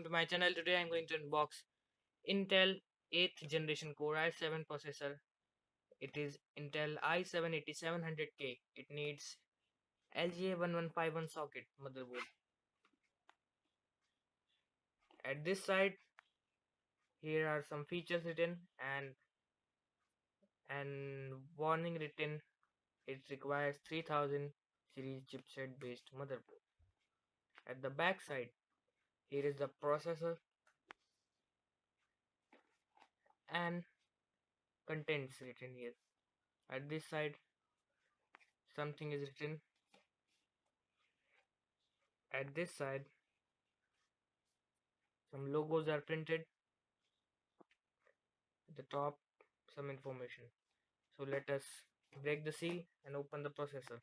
welcome to my channel. Today I'm going to unbox Intel 8th generation Core i7 processor. It is Intel i7-8700K. It needs LGA1151 socket motherboard. At this side, here are some features written and warning written. It requires 3000 series chipset based motherboard. At the back side, here is the processor and contents written here. At this side, something is written. At this side, some logos are printed. At the top, some information. So let us break the seal and open the processor.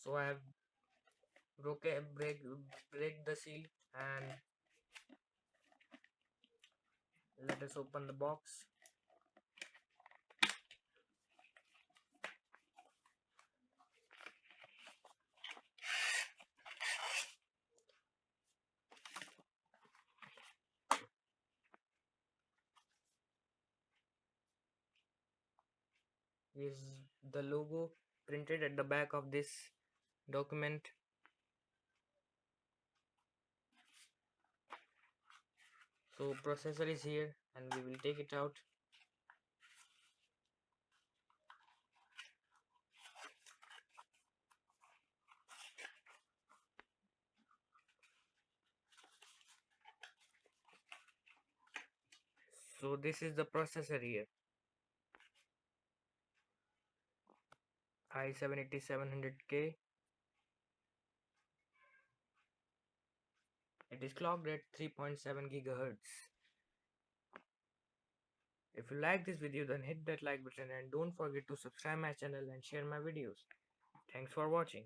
So I have break the seal and let us open the box. Is the logo printed at the back of this document. So processor is here and we will take it out. So this is the processor here, i7-8700K. It is clocked at 3.7 GHz. If you like this video, then hit that like button and don't forget to subscribe my channel and share my videos. Thanks for watching.